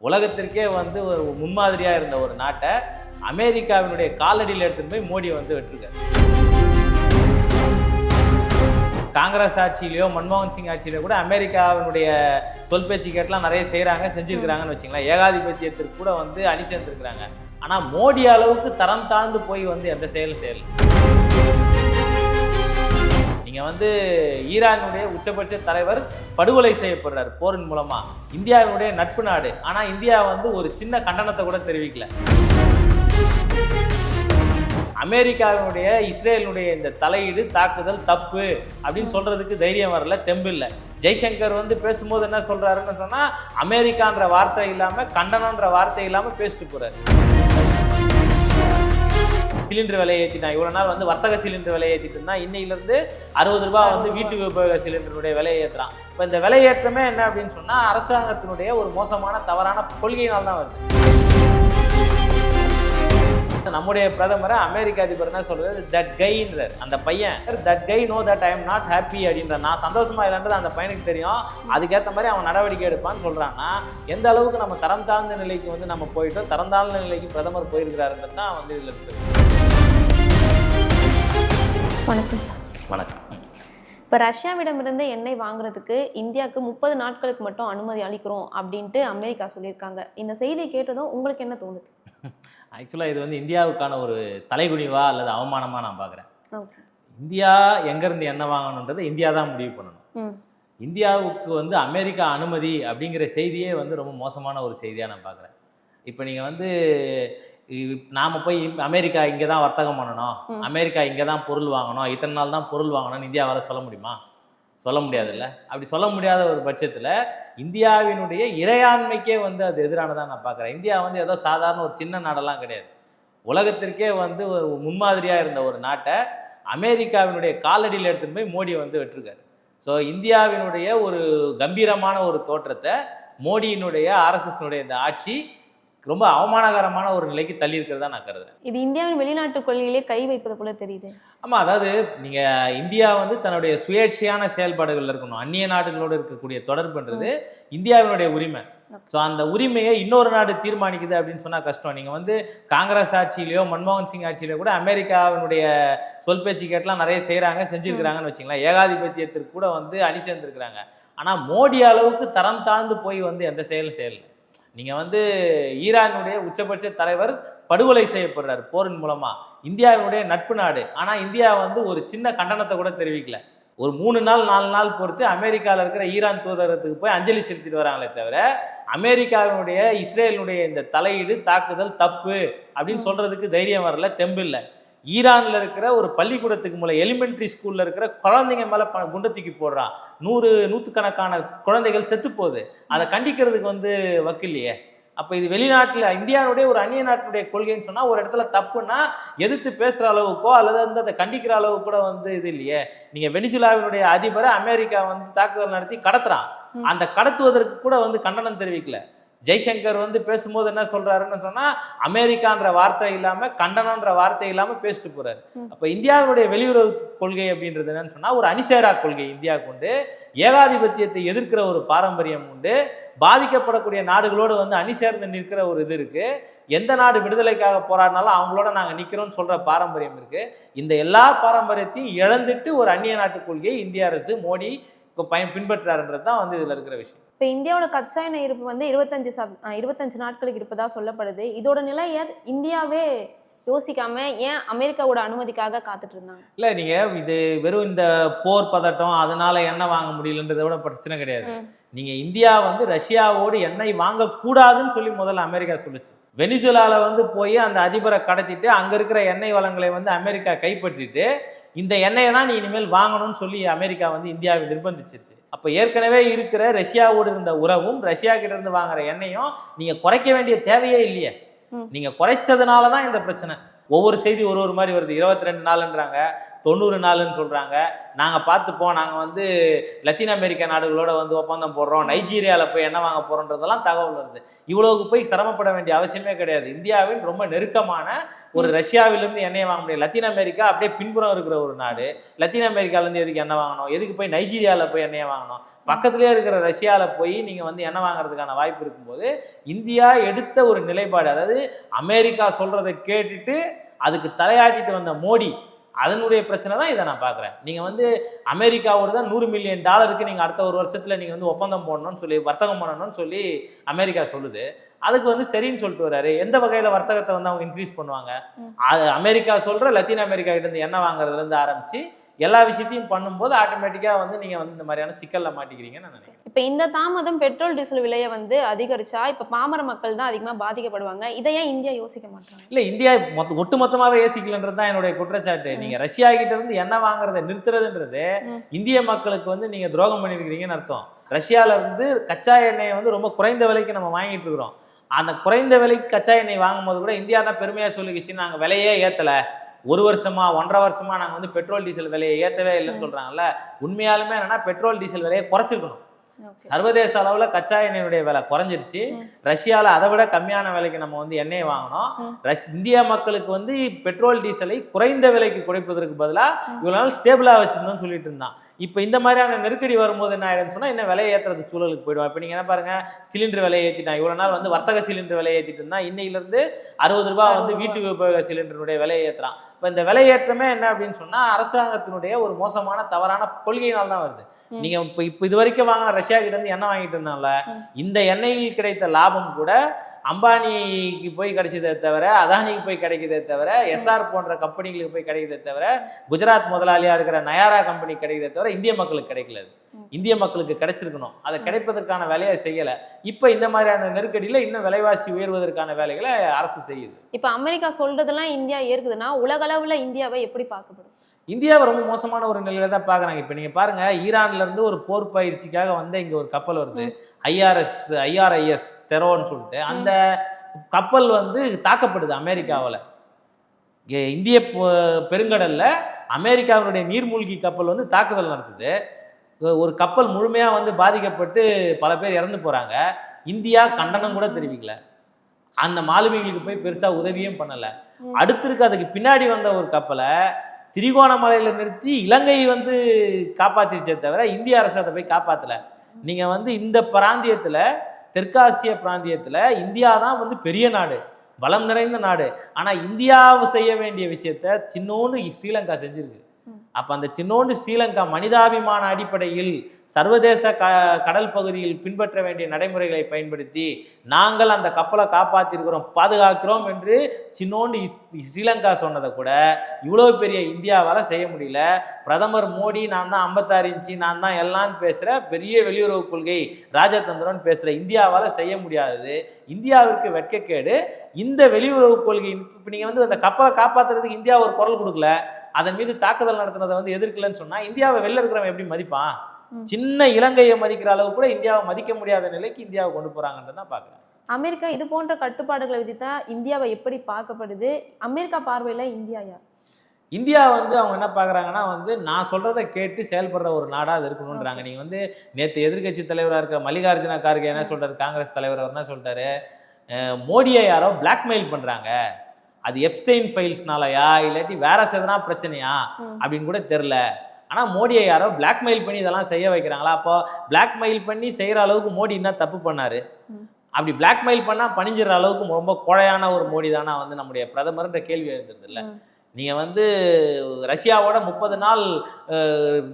உலகத்திற்கே வந்து ஒரு முன்மாதிரியா இருந்த ஒரு நாட்டை அமெரிக்காவினுடைய காலடியில் எடுத்துட்டு போய் மோடி வந்து வெற்றிருக்காரு. காங்கிரஸ் ஆட்சியிலையோ மன்மோகன் சிங் ஆட்சியிலோ கூட அமெரிக்காவினுடைய சொல் பேச்சு கேட்டெல்லாம் நிறைய செய்கிறாங்க, செஞ்சுருக்கிறாங்கன்னு வச்சுங்களேன். ஏகாதிபத்தியத்திற்கு கூட வந்து அணி சேர்ந்துருக்கிறாங்க. ஆனால் மோடி அளவுக்கு தரம் தாழ்ந்து போய் வந்து எந்த செயலும் செய்யல. நீங்கள் வந்து ஈரானுடைய உச்சபட்ச தலைவர் படுகொலை செய்யப்படுறார் போரின் மூலமா. இந்தியாவினுடைய நட்பு நாடு. ஆனால் இந்தியா வந்து ஒரு சின்ன கண்டனத்தை கூட தெரிவிக்கல. அமெரிக்காவினுடைய இஸ்ரேலினுடைய இந்த தலையீடு தாக்குதல் தப்பு அப்படின்னு சொல்றதுக்கு தைரியம் வரல, தெம்பு இல்லை. ஜெய்சங்கர் வந்து பேசும்போது என்ன சொல்றாருன்னு சொன்னா, அமெரிக்கான்ற வார்த்தை இல்லாம கண்டனம்ன்ற வார்த்தை இல்லாம பேசிட்டு போறாரு. சிலிண்டர் விலையை ஏற்றிட்டான். இவ்வளோ நாள் வந்து வர்த்தக சிலிண்டர் விலையை ஏற்றிட்டு இருந்தான். இன்னையிலிருந்து 60 ரூபாய் வந்து வீட்டு உபயோக சிலிண்டருடைய விலையை ஏற்றுறான். இப்போ இந்த விலையேற்றமே என்ன அப்படின்னு சொன்னால் அரசாங்கத்தினுடைய ஒரு மோசமான தவறான கொள்கையினால் தான் வருது. நம்முடைய பிரதமரை அமெரிக்க அதிபர் என்ன சொல்றது, தட் கைன்றார். அந்த பையன் that guy know that I am not happy அப்படின்ற, நான் சந்தோஷமா இல்லைன்றது அந்த பையனுக்கு தெரியும். அதுக்கேற்ற மாதிரி அவன் நடவடிக்கை எடுப்பான்னு சொல்றான்னா, எந்த அளவுக்கு நம்ம தரம் தாழ்ந்த நிலைக்கு வந்து நம்ம போயிட்டோம், தரம் தாழ்ந்த நிலைக்கு பிரதமர் போயிருக்கிறாருன்றது தான் வந்து இதில் இருக்குது. வணக்கம் சார். வணக்கம். இப்போ ரஷ்யாவிடமிருந்து எண்ணெய் வாங்குறதுக்கு இந்தியாவுக்கு 30 நாட்களுக்கு மட்டும் அனுமதி அளிக்கிறோம் அப்படின்ட்டு அமெரிக்கா சொல்லியிருக்காங்க. இந்த செய்தியை கேட்டதும் உங்களுக்கு என்ன தோணுது? ஆக்சுவலாக இது வந்து இந்தியாவுக்கான ஒரு தலைகுனிவா அல்லது அவமானமாக நான் பார்க்குறேன். ஓகே. இந்தியா எங்கேருந்து எண்ணெய் வாங்கணுன்றதை இந்தியா தான் முடிவு பண்ணணும். இந்தியாவுக்கு வந்து அமெரிக்கா அனுமதி அப்படிங்கிற செய்தியே வந்து ரொம்ப மோசமான ஒரு செய்தியாக நான் பார்க்குறேன். இப்போ நீங்கள் வந்து நாம் போய் அமெரிக்கா இங்கே தான் வர்த்தகம் பண்ணணும், அமெரிக்கா இங்கே தான் பொருள் வாங்கணும், இத்தனை நாள் தான் பொருள் வாங்கணும்னு இந்தியாவால் சொல்ல முடியுமா? சொல்ல முடியாதுல்ல. அப்படி சொல்ல முடியாத ஒரு பட்சத்தில் இந்தியாவினுடைய இறையாண்மைக்கே வந்து அது எதிரானதான் நான் பார்க்குறேன். இந்தியா வந்து ஏதோ சாதாரண ஒரு சின்ன நாடெல்லாம் கிடையாது. உலகத்திற்கே வந்து ஒரு முன்மாதிரியாக இருந்த ஒரு நாட்டை அமெரிக்காவினுடைய காலடியில் எடுத்துகிட்டு போய் மோடி வந்து வெற்றிருக்காரு. ஸோ இந்தியாவினுடைய ஒரு கம்பீரமான ஒரு தோற்றத்தை மோடியினுடைய ஆர்எஸ்எஸ்னுடைய இந்த ஆட்சி ரொம்ப அவமானகரமான ஒரு நிலைக்கு தள்ளி இருக்கிறதா நான் கருதுறேன். இது இந்தியாவின் வெளிநாட்டு கொள்கையிலே கை வைப்பது போல தெரியுது. ஆமாம், அதாவது நீங்கள் இந்தியா வந்து தன்னுடைய சுயேட்சையான செயல்பாடுகள் இருக்கணும். அந்நிய நாடுகளோடு இருக்கக்கூடிய தொடர்புன்றது இந்தியாவினுடைய உரிமை. ஸோ அந்த உரிமையை இன்னொரு நாடு தீர்மானிக்குது அப்படின்னு சொன்னால் கஷ்டம். நீங்கள் வந்து காங்கிரஸ் ஆட்சியிலையோ மன்மோகன் சிங் ஆட்சியிலையோ கூட அமெரிக்காவினுடைய சொல் பேச்சு கேட்டெல்லாம் நிறைய செய்கிறாங்க, செஞ்சுருக்கிறாங்கன்னு வச்சுங்களேன். ஏகாதிபத்தியத்திற்கு கூட வந்து அணி சேர்ந்துருக்கிறாங்க. ஆனால் மோடி அளவுக்கு தரம் தாழ்ந்து போய் வந்து எந்த செயலும் செய்யலை. நீங்கள் வந்து ஈரானுடைய உச்சபட்ச தலைவர் படுகொலை செய்யப்படுறார் போரின் மூலமா. இந்தியாவினுடைய நட்பு நாடு. ஆனால் இந்தியா வந்து ஒரு சின்ன கண்டனத்தை கூட தெரிவிக்கல. ஒரு 3 நாள் 4 நாள் பொறுத்து அமெரிக்காவில் இருக்கிற ஈரான் தூதரகத்துக்கு போய் அஞ்சலி செலுத்திட்டு வராங்களே தவிர அமெரிக்காவினுடைய இஸ்ரேலினுடைய இந்த தலையீடு தாக்குதல் தப்பு அப்படின்னு சொல்றதுக்கு தைரியம் வரல, தெம்பு இல்லை. ஈரானில் இருக்கிற ஒரு பள்ளிக்கூடத்துக்கு மேலே எலிமெண்ட்ரி ஸ்கூலில் இருக்கிற குழந்தைங்க மேலே குண்டை தூக்கி போடுறான். நூற்றுக்கணக்கான குழந்தைகள் செத்து போகுது. அதை கண்டிக்கிறதுக்கு வந்து வக்கில்லையே. அப்போ இது வெளிநாட்டில் இந்தியாவுடைய ஒரு அந்நிய நாட்டினுடைய கொள்கைன்னு சொன்னால் ஒரு இடத்துல தப்புன்னா எதிர்த்து பேசுகிற அளவுக்கோ அல்லது வந்து அதை கண்டிக்கிற அளவுக்கு கூட வந்து இது இல்லையே. நீங்கள் வெனிசுலாவினுடைய அதிபரை அமெரிக்கா வந்து தாக்குதல் நடத்தி கடத்துறான். அந்த கடத்துவதற்கு கூட வந்து கண்டனம் தெரிவிக்கல. ஜெய்சங்கர் வந்து பேசும்போது என்ன சொல்றாருன்னு சொன்னா, அமெரிக்கான்ற வார்த்தை இல்லாம கண்டனம்ன்ற வார்த்தை இல்லாம பேசிட்டு போறாரு. அப்ப இந்தியாவுடைய வெளியுறவு கொள்கை அப்படின்றது என்னன்னு சொன்னா ஒரு அணிசேரா கொள்கை. இந்தியா கொண்டு ஏகாதிபத்தியத்தை எதிர்க்கிற ஒரு பாரம்பரியம் உண்டு. பாதிக்கப்படக்கூடிய நாடுகளோடு வந்து அணி சேர்ந்து நிற்கிற ஒரு இது இருக்கு. எந்த நாடு விடுதலைக்காக போராடினாலும் அவங்களோட நாங்க நிக்கிறோம்னு சொல்ற பாரம்பரியம் இருக்கு. இந்த எல்லா பாரம்பரியத்தையும் இழந்துட்டு ஒரு அந்நிய நாட்டு கொள்கையை இந்திய அரசு மோடி பின்பற்றாருன்றது தான் வந்து இதுல இருக்கிற விஷயம். இப்போ இந்தியாவோட கச்சா எண்ணெய் இருப்பு வந்து 25 நாட்களுக்கு இருப்பதா சொல்லப்படுது. இதோட நிலை இந்தியாவே யோசிக்காம ஏன் அமெரிக்காவோட அனுமதிக்காக காத்துட்டு இருந்தாங்க? இல்லை, நீங்க இது வெறும் இந்த போர் பதட்டம் அதனால எண்ணெய் வாங்க முடியலன்றதை விட பிரச்சனை கிடையாது. நீங்க இந்தியா வந்து ரஷ்யாவோடு எண்ணெய் வாங்கக்கூடாதுன்னு சொல்லி முதல்ல அமெரிக்கா சொல்லுச்சு. வெனிசுலால வந்து போய் அந்த அதிபரை கடத்திட்டு அங்க இருக்கிற எண்ணெய் வளங்களை வந்து அமெரிக்கா கைப்பற்றிட்டு இந்த எண்ணெயை தான் நீ இனிமேல் வாங்கணும்னு சொல்லி அமெரிக்கா வந்து இந்தியாவை நிர்பந்திச்சிருச்சு. அப்போ ஏற்கனவே இருக்கிற ரஷ்யாவோடு இருந்த உறவும் ரஷ்யா கிட்ட இருந்து வாங்குற எண்ணெயும் நீங்க குறைக்க வேண்டிய தேவையே இல்லையே. நீங்க குறைச்சதுனால தான் இந்த பிரச்சனை. ஒவ்வொரு செய்தி ஒரு மாதிரி வருது. 22 நாள்ன்றாங்க, 90 நாளுன்னு சொல்றாங்க. நாங்க பார்த்துப்போம், நாங்க வந்து லத்தீன் அமெரிக்கா நாடுகளோட வந்து ஒப்பந்தம் போடுறோம், நைஜீரியால போய் எண்ணெய் வாங்க போறோன்றதெல்லாம் தகவல் வருது. இவ்வளவுக்கு போய் சிரமப்பட வேண்டிய அவசியமே கிடையாது. இந்தியாவின் ரொம்ப நெருக்கமான ஒரு ரஷ்யாவிலிருந்து எண்ணெயை வாங்க முடியும். லத்தீன் அமெரிக்கா அப்படியே பின்புறம் இருக்கிற ஒரு நாடு. லத்தீன் அமெரிக்கால இருந்து எதுக்கு எண்ணெய் வாங்கணும்? எதுக்கு போய் நைஜீரியால போய் எண்ணெயை வாங்கணும்? பக்கத்திலே இருக்கிற ரஷ்யால போய் நீங்க வந்து எண்ணெய் வாங்குறதுக்கான வாய்ப்பு இருக்கும்போது இந்தியா எடுத்த ஒரு நிலைப்பாடு, அதாவது அமெரிக்கா சொல்றதை கேட்டுட்டு அதுக்கு தலையாட்டிட்டு வந்த மோடி, அதனுடைய பிரச்சனை தான் இதை நான் பார்க்குறேன். நீங்கள் வந்து அமெரிக்காவோட தான் $100 மில்லியன் நீங்கள் அடுத்த ஒரு வருஷத்தில் நீங்கள் வந்து ஒப்பந்தம் போடணும்னு சொல்லி, வர்த்தகம் பண்ணணும்னு சொல்லி அமெரிக்கா சொல்லுது. அதுக்கு வந்து சரின்னு சொல்லிட்டு வர்றாரு. எந்த வகையில் வர்த்தகத்தை வந்து அவங்க இன்க்ரீஸ் பண்ணுவாங்க? அது அமெரிக்கா சொல்கிற லத்தீன் அமெரிக்கா கிட்ட இருந்து எண்ணெய் வாங்குறதுலேருந்து ஆரம்பிச்சு எல்லா விஷயத்தையும் பண்ணும்போது ஆட்டோமேட்டிக்காக வந்து நீங்கள் வந்து இந்த மாதிரியான சிக்கலில் மாட்டிக்கிறீங்கன்னு நான் நினைக்கிறேன். இப்போ இந்த தாமதம் பெட்ரோல் டீசல் விலையை வந்து அதிகரிச்சா இப்போ பாமர மக்கள் தான் அதிகமாக பாதிக்கப்படுவாங்க. இதை ஏன் இந்தியா யோசிக்க மாட்டாங்க? இல்லை, இந்தியா ஒட்டுமொத்தமாகவே யோசிக்கலன்றது தான் என்னுடைய குற்றச்சாட்டு. நீங்கள் ரஷ்யா கிட்ட இருந்து எண்ணெய் வாங்குறதை நிறுத்துறதுன்றது இந்திய மக்களுக்கு வந்து நீங்கள் துரோகம் பண்ணியிருக்கிறீங்கன்னு அர்த்தம். ரஷ்யால இருந்து கச்சா எண்ணெயை வந்து ரொம்ப குறைந்த விலைக்கு நம்ம வாங்கிட்டு இருக்கிறோம். அந்த குறைந்த விலைக்கு கச்சா எண்ணெய் வாங்கும் போது கூட இந்தியா தான் பெருமையாக சொல்லிக்கிச்சு, நாங்கள் விலையே ஏற்றலை, 1 வருஷமா 1.5 வருஷமா நாங்கள் வந்து பெட்ரோல் டீசல் விலையை ஏற்றவே இல்லைன்னு சொல்றாங்கல்ல. உண்மையாலுமே என்னன்னா பெட்ரோல் டீசல் விலையை குறைச்சிருக்கணும். சர்வதேச அளவுல கச்சா எண்ணெயுடைய விலை குறைஞ்சிருச்சு. ரஷ்யால அதை விட கம்மியான விலைக்கு நம்ம வந்து எண்ணெயை வாங்கணும். இந்திய மக்களுக்கு வந்து பெட்ரோல் டீசலை குறைந்த விலைக்கு குறைப்பதற்கு பதிலாக இவ்வளவு நாள் ஸ்டேபிளா வச்சிருந்தோம்னு சொல்லிட்டு இருந்தான். இப்போ இந்த மாதிரியான நெருக்கடி வரும்போது என்ன ஆயிடும்னு சொன்னா இன்னும் விலையை ஏற்றுறது சூழலுக்கு போயிடும். இப்போ நீங்க என்ன பாருங்க, சிலிண்டர் விலையை ஏற்றிட்டான். இவ்வளவு நாள் வந்து வர்த்தக சிலிண்டர் விலையை ஏற்றிட்டு இருந்தான். இன்னையில இருந்து 60 ரூபாய் வந்து வீட்டு உபயோக சிலிண்டருடைய விலையை ஏற்றுறான். இப்போ இந்த விலையேற்றமே என்ன அப்படின்னு சொன்னா அரசாங்கத்தினுடைய ஒரு மோசமான தவறான கொள்கையினால் தான் வருது. நீங்க இப்போ இது வரைக்கும் வாங்கின ரஷ்யா கிட்ட இருந்து எண்ணெய் வாங்கிட்டு இருந்தால, இந்த எண்ணெயில் கிடைத்த லாபம் கூட அம்பானிக்கு போய் கிடைச்சதே தவிர, அதானிக்கு போய் கிடைக்கிறதே தவிர, எஸ்ஆர் போன்ற கம்பெனிகளுக்கு போய் கிடைக்கிறதே தவிர, குஜராத் முதலாளியா இருக்கிற நயாரா கம்பெனி கிடைக்கிறதே தவிர இந்திய மக்களுக்கு கிடைக்கல. இந்திய மக்களுக்கு கிடைச்சிருக்கணும். அதை கிடைப்பதற்கான வேலையை செய்யலை. இப்போ இந்த மாதிரியான நெருக்கடியில் இன்னும் விலைவாசி உயர்வதற்கான வேலைகளை அரசு செய்யுது. இப்போ அமெரிக்கா சொல்றதெல்லாம் இந்தியா ஏற்குதுன்னா உலக அளவுல இந்தியாவை எப்படி பார்க்கப்படும்? இந்தியாவை ரொம்ப மோசமான ஒரு நிலையில தான் பார்க்குறாங்க. இப்போ நீங்கள் பாருங்க, ஈரான்ல இருந்து ஒரு போர் பயிற்சிக்காக வந்து இங்கே ஒரு கப்பல் வருது, IRIS தெரோன்னு சொல்லிட்டு. அந்த கப்பல் வந்து தாக்கப்படுது அமெரிக்காவில். இந்திய பெருங்கடல்ல அமெரிக்காவுடைய நீர்மூழ்கி கப்பல் வந்து தாக்குதல் நடத்துது. ஒரு கப்பல் முழுமையாக வந்து பாதிக்கப்பட்டு பல பேர் இறந்து போகிறாங்க. இந்தியா கண்டனம் கூட தெரிவிக்கல. அந்த மாலுமிகளுக்கு போய் பெருசாக உதவியும் பண்ணலை. அடுத்து இருக்கு அதுக்கு பின்னாடி வந்த ஒரு கப்பலை திரிகோணமலையில் நிறுத்தி இலங்கை வந்து காப்பாற்றிச்சே தவிர இந்திய அரசு அதை போய் காப்பாற்றலை. நீங்கள் வந்து இந்த பிராந்தியத்தில், தெற்காசிய பிராந்தியத்தில் இந்தியா தான் வந்து பெரிய நாடு, பலம் நிறைந்த நாடு. ஆனால் இந்தியாவை செய்ய வேண்டிய விஷயத்த சின்னோன்னு ஸ்ரீலங்கா செஞ்சிருக்கு. அப்போ அந்த சின்னோண்டு ஸ்ரீலங்கா மனிதாபிமான அடிப்படையில் சர்வதேச கடல் பகுதியில் பின்பற்ற வேண்டிய நடைமுறைகளை பயன்படுத்தி நாங்கள் அந்த கப்பலை காப்பாற்றிருக்கிறோம், பாதுகாக்கிறோம் என்று சின்னோண்டு ஸ்ரீலங்கா சொன்னதை கூட இவ்வளோ பெரிய இந்தியாவால் செய்ய முடியல. பிரதமர் மோடி நான் தான் 56 இன்ச்சு, நான் தான் எல்லான்னு பேசுகிற பெரிய வெளியுறவு கொள்கை ராஜதந்திரம்னு பேசுகிற இந்தியாவால் செய்ய முடியாதது இந்தியாவிற்கு வெட்கக்கேடு. இந்த வெளியுறவு கொள்கை இப்போ நீங்கள் வந்து அந்த கப்பலை காப்பாற்றுறதுக்கு இந்தியா ஒரு குரல் கொடுக்கல, அதன் மீது தாக்குதல் நடத்தினதை வந்து எதிர்க்கலன்னு சொன்னா இந்தியாவை வெளில இருக்கிறவன் எப்படி மதிப்பான்? சின்ன இலங்கையை மதிக்கிற அளவு கூட இந்தியாவை மதிக்க முடியாத நிலைக்கு இந்தியாவை கொண்டு போறாங்கன்னு தான் பாக்குறேன். அமெரிக்கா இது போன்ற கட்டுப்பாடுகளை விதித்தா இந்தியாவை எப்படி பார்க்கப்படுது? அமெரிக்கா பார்வையில இந்தியா யார்? இந்தியா வந்து அவங்க என்ன பார்க்குறாங்கன்னா வந்து நான் சொல்கிறத கேட்டு செயல்படுற ஒரு நாடாக அது இருக்கணுன்றாங்க. நீங்கள் வந்து நேற்று எதிர்கட்சி தலைவராக இருக்க மல்லிகார்ஜுன கார்கே என்ன சொல்கிறாரு, காங்கிரஸ் தலைவர் அவர் என்ன சொல்லிட்டாரு, மோடியை யாரோ பிளாக்மெயில் பண்ணுறாங்க, அது எப்ஸ்டைன் ஃபைல்ஸ்னாலயா இல்லாட்டி வேற எதனா பிரச்சனையா அப்படின்னு கூட தெரில, ஆனால் மோடியை யாரோ பிளாக்மெயில் பண்ணி இதெல்லாம் செய்ய வைக்கிறாங்களா? அப்போ பிளாக்மெயில் பண்ணி செய்கிற அளவுக்கு மோடி என்ன தப்பு பண்ணாரு? அப்படி பிளாக்மெயில் பண்ணால் பணிஞ்சிற அளவுக்கு ரொம்ப கோழையான ஒரு மோடி தானா வந்து நம்முடைய பிரதமர்ன்ற கேள்வி எழுந்துருது இல்லை? நீங்கள் வந்து ரஷ்யாவோட 30 நாள்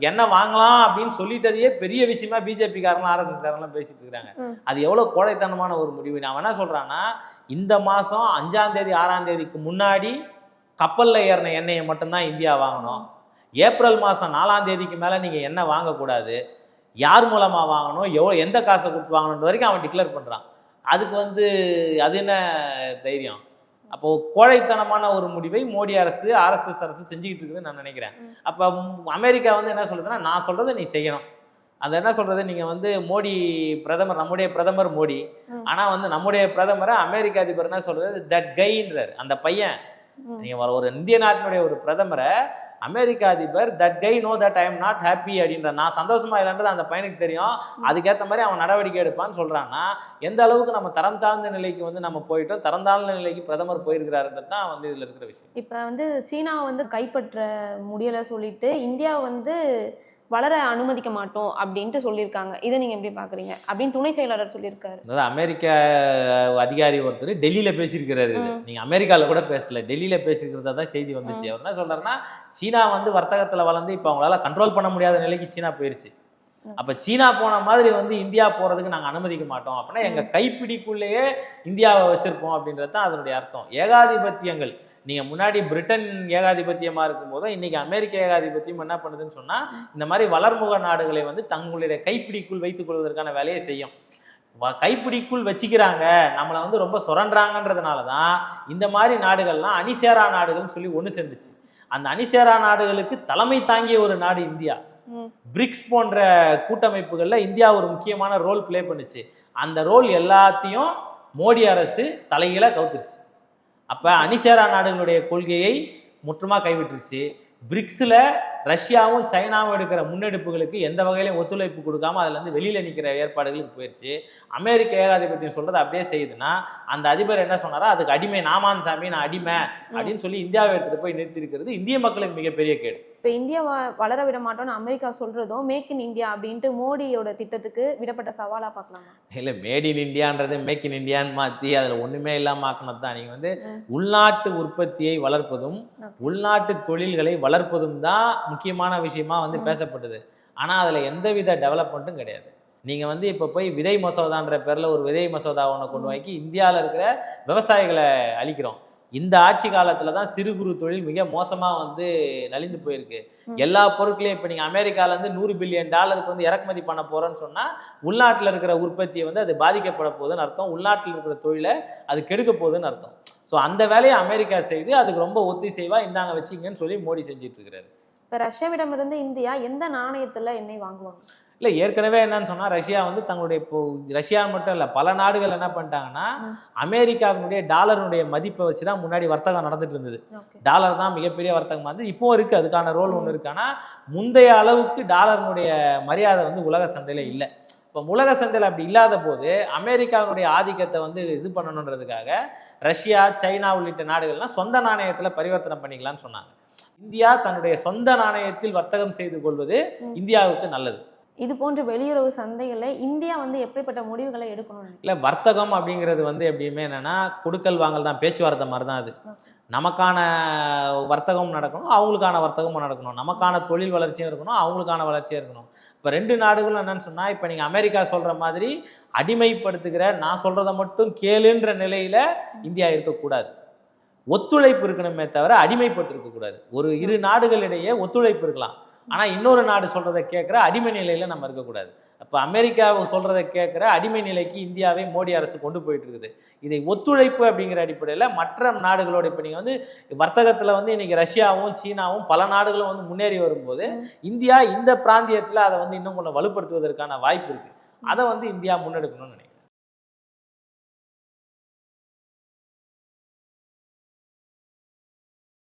எண்ணெய் வாங்கலாம் அப்படின்னு சொல்லிட்டதையே பெரிய விஷயமா பிஜேபி காரங்களும் RSS காரங்களும் பேசிட்டு இருக்கிறாங்க. அது எவ்வளோ கோழைத்தனமான ஒரு முடிவு. நான் என்ன சொல்கிறேன்னா, இந்த மாதம் 5ஆம் தேதி 6ஆம் தேதிக்கு முன்னாடி கப்பலில் ஏறின எண்ணெயை மட்டும்தான் இந்தியா வாங்கணும். ஏப்ரல் மாதம் 4ஆம் தேதிக்கு மேலே நீங்கள் எண்ணெய் வாங்கக்கூடாது. யார் மூலமாக வாங்கணும், எந்த காசை கொடுத்து வாங்கணுன்ற வரைக்கும் அவன் டிக்ளேர் பண்ணுறான். அதுக்கு வந்து அது என்ன தைரியம்? அப்போ கோழைத்தனமான ஒரு முடிவை மோடி அரசு RSS அரசு செஞ்சுக்கிட்டு இருக்குதுன்னு நான் நினைக்கிறேன். அப்போ அமெரிக்கா வந்து என்ன சொல்றதுன்னா, நான் சொல்றதை நீ செய்யணும். அது என்ன சொல்றது, நீங்க வந்து மோடி பிரதமர், நம்முடைய பிரதமர் மோடி, ஆனா வந்து நம்முடைய பிரதமரை அமெரிக்க அதிபர் என்ன சொல்றது, தட் கைன்றார். அந்த பையன் நீங்க ஒரு இந்திய நாட்டினுடைய ஒரு பிரதமரை அமெரிக்க அதிபர் that guy know that I am not happy அப்படின்ற, நான் சந்தோஷமா இல்லைன்றது அந்த பையனுக்கு தெரியும், அதுக்கேற்ற மாதிரி அவன் நடவடிக்கை எடுப்பான்னு சொல்றான்னா எந்த அளவுக்கு நம்ம தரம் தாழ்ந்த நிலைக்கு வந்து நம்ம போயிட்டோம், தரம் தாழ்ந்த நிலைக்கு பிரதமர் போயிருக்கிறாருன்றது தான் வந்து இதுல இருக்கிற விஷயம். இப்போ வந்து சீனாவை வந்து கைப்பற்ற முடியலை சொல்லிட்டு இந்தியா வந்து வளர அனுமதிக்க மாட்டோம் அப்படின்ட்டு சொல்லியிருக்காங்க. இதை நீங்க எப்படி பாக்குறீங்க அப்படின்னு துணை செயலாளர் சொல்லியிருக்காரு. அதாவது அமெரிக்க அதிகாரி ஒருத்தர் டெல்லியில பேசியிருக்கிறாரு. நீங்க அமெரிக்கால கூட பேசல, டெல்லியில பேசியிருக்கிறதா தான் செய்தி வந்துச்சு. அவர் என்ன சொல்றாருன்னா, சீனா வந்து வர்த்தகத்துல வளர்ந்து இப்போ அவங்களால கண்ட்ரோல் பண்ண முடியாத நிலைக்கு சீனா போயிருச்சு. அப்ப சீனா போன மாதிரி வந்து இந்தியா போறதுக்கு நாங்க அனுமதிக்க மாட்டோம், அப்படின்னா எங்க கைப்பிடிக்குள்ளேயே இந்தியாவை வச்சிருப்போம் அப்படின்றது தான் அதனுடைய அர்த்தம். ஏகாதிபத்தியங்கள், நீங்க முன்னாடி பிரிட்டன் ஏகாதிபத்தியமா இருக்கும் போதும் இன்னைக்கு அமெரிக்க ஏகாதிபத்தியம் என்ன பண்ணுதுன்னு சொன்னா, இந்த மாதிரி வளர்முக நாடுகளை வந்து தங்களுடைய கைப்பிடிக்குள் வைத்துக் கொள்வதற்கான வேலையை செய்யும். கைப்பிடிக்குள் வச்சுக்கிறாங்க, நம்மளை வந்து ரொம்ப சுரண்டாங்கன்றதுனால தான் இந்த மாதிரி நாடுகள்லாம் அணிசேரா நாடுகள்னு சொல்லி ஒன்று சேர்ந்துச்சு. அந்த அணிசேரா நாடுகளுக்கு தலைமை தாங்கிய ஒரு நாடு இந்தியா. பிரிக்ஸ் போன்ற கூட்டமைப்புகள்ல இந்தியா ஒரு முக்கியமான ரோல் பிளே பண்ணுச்சு. அந்த ரோல் எல்லாத்தையும் மோடி அரசு தலைகீழ கவுத்துருச்சு. அப்ப அணிசேரா நாடுகளுடைய கொள்கையை முற்றுமா கைவிட்டுருச்சு. பிரிக்ஸ்ல ரஷ்யாவும் சைனாவும் எடுக்கிற முன்னெடுப்புகளுக்கு எந்த வகையிலையும் ஒத்துழைப்பு கொடுக்காம அதுல இருந்து வெளியில நிற்கிற ஏற்பாடுகளுக்கு போயிடுச்சு. அமெரிக்க ஏகாதிபத்தியம் சொல்றது அப்படியே செய்யுதுன்னா, அந்த அதிபர் என்ன சொன்னாரோ அதுக்கு அடிமை நாமான் சாமி, நான் அடிமை அப்படின்னு சொல்லி இந்தியாவை எடுத்துட்டு போய் நிறுத்தி இருக்கிறது இந்திய மக்களுக்கு மிகப்பெரிய கேடு. இப்போ இந்தியா வளர விட மாட்டோம்னு அமெரிக்கா சொல்றதும் மேக் இன் இந்தியா அப்படின்ட்டு மோடியோட திட்டத்துக்கு விடப்பட்ட சவாலா பார்க்கலாமா? இல்லை, மேட் இன் இந்தியான்றது மேக் இன் இந்தியான்னு மாற்றி அதில் ஒன்றுமே இல்லாமல் ஆக்கினது தான். நீங்கள் வந்து உள்நாட்டு உற்பத்தியை வளர்ப்பதும் உள்நாட்டு தொழில்களை வளர்ப்பதும் தான் முக்கியமான விஷயமா வந்து பேசப்பட்டது. ஆனால் அதில் எந்தவித டெவலப்மெண்ட்டும் கிடையாது. நீங்கள் வந்து இப்போ போய் விதை மசோதான்ற பேரில் ஒரு விதை மசோதா ஒன்று கொண்டு வாங்கி இந்தியாவில் இருக்கிற விவசாயிகளை அழிக்கிறோம். இந்த ஆட்சி காலத்துல தான் சிறு குறு தொழில் மிக மோசமா வந்து நலிந்து போயிருக்கு. எல்லா பொருட்களையும் இப்போ நீங்க அமெரிக்கால இருந்து $100 பில்லியன் வந்து இறக்குமதி பண்ண போறோன்னு சொன்னா உள்நாட்டில் இருக்கிற உற்பத்தியை வந்து அது பாதிக்கப்பட போகுதுன்னு அர்த்தம், உள்நாட்டில் இருக்கிற தொழிலை அது கெடுக்க போகுதுன்னு அர்த்தம். ஸோ அந்த வேலையை அமெரிக்கா செய்து அதுக்கு ரொம்ப ஒத்திசைவா இந்தாங்க வச்சிங்கன்னு சொல்லி மோடி செஞ்சுட்டு இருக்கிறாரு. இப்போ ரஷ்யாவிடமிருந்து இந்தியா எந்த நாணயத்துல எண்ணெய் வாங்குவாங்க? இல்லை, ஏற்கனவே என்னன்னு சொன்னால் ரஷ்யா வந்து தங்களுடைய இப்போ ரஷ்யா மட்டும் இல்லை பல நாடுகள் என்ன பண்ணிட்டாங்கன்னா, அமெரிக்காவினுடைய டாலருடைய மதிப்பை வச்சு தான் முன்னாடி வர்த்தகம் நடந்துட்டு இருந்தது. டாலர் தான் மிகப்பெரிய வர்த்தகம் வந்து இப்போ இருக்குது, அதுக்கான ரோல் ஒன்று இருக்கு. ஆனால் முந்தைய அளவுக்கு டாலருடைய மரியாதை வந்து உலக சந்தையில் இல்லை. இப்போ உலக சந்தையில் அப்படி இல்லாத போது அமெரிக்காவுடைய ஆதிக்கத்தை வந்து இது பண்ணணுன்றதுக்காக ரஷ்யா, சைனா உள்ளிட்ட நாடுகள்லாம் சொந்த நாணயத்தில் பரிவர்த்தனை பண்ணிக்கலாம்னு சொன்னாங்க. இந்தியா தன்னுடைய சொந்த நாணயத்தில் வர்த்தகம் செய்து கொள்வது இந்தியாவுக்கு நல்லது. இது போன்ற வெளியுறவு சந்தைகளை இந்தியா வந்து எப்படிப்பட்ட முடிவுகளை எடுக்கணும்? இல்லை, வர்த்தகம் அப்படிங்கிறது வந்து எப்படியுமே என்னன்னா கொடுக்கல் வாங்கல் தான், பேச்சுவார்த்தை மாதிரி தான். அது நமக்கான வர்த்தகம் நடக்கணும், அவங்களுக்கான வர்த்தகமும் நடக்கணும், நமக்கான தொழில் வளர்ச்சியும் இருக்கணும், அவங்களுக்கான வளர்ச்சியும் இருக்கணும். இப்போ ரெண்டு நாடுகளும் என்னன்னு சொன்னால், இப்போ நீங்கள் அமெரிக்கா சொல்கிற மாதிரி அடிமைப்படுத்துகிற நான் சொல்கிறத மட்டும் கேளுன்ற நிலையில் இந்தியா இருக்கக்கூடாது. ஒத்துழைப்பு இருக்கணுமே தவிர அடிமைப்பட்டு இருக்கக்கூடாது. ஒரு இரு நாடுகளிடையே ஒத்துழைப்பு இருக்கலாம், ஆனால் இன்னொரு நாடு சொல்கிறத கேட்குற அடிமை நிலையில் நம்ம இருக்கக்கூடாது. அப்போ அமெரிக்காவை சொல்கிறத கேட்குற அடிமை நிலைக்கு இந்தியாவை மோடி அரசு கொண்டு போயிட்டு இருக்குது. இதை ஒத்துழைப்பு அப்படிங்கிற அடிப்படையில் மற்ற நாடுகளோட இப்போ நீங்கள் வந்து வர்த்தகத்தில் வந்து இன்றைக்கி ரஷ்யாவும் சீனாவும் பல நாடுகளும் வந்து முன்னேறி வரும்போது இந்தியா இந்த பிராந்தியத்தில் அதை வந்து இன்னும் கொஞ்சம் வலுப்படுத்துவதற்கான வாய்ப்பு இருக்குது. அதை வந்து இந்தியா முன்னெடுக்கணும்னு நினைக்கிறேன்.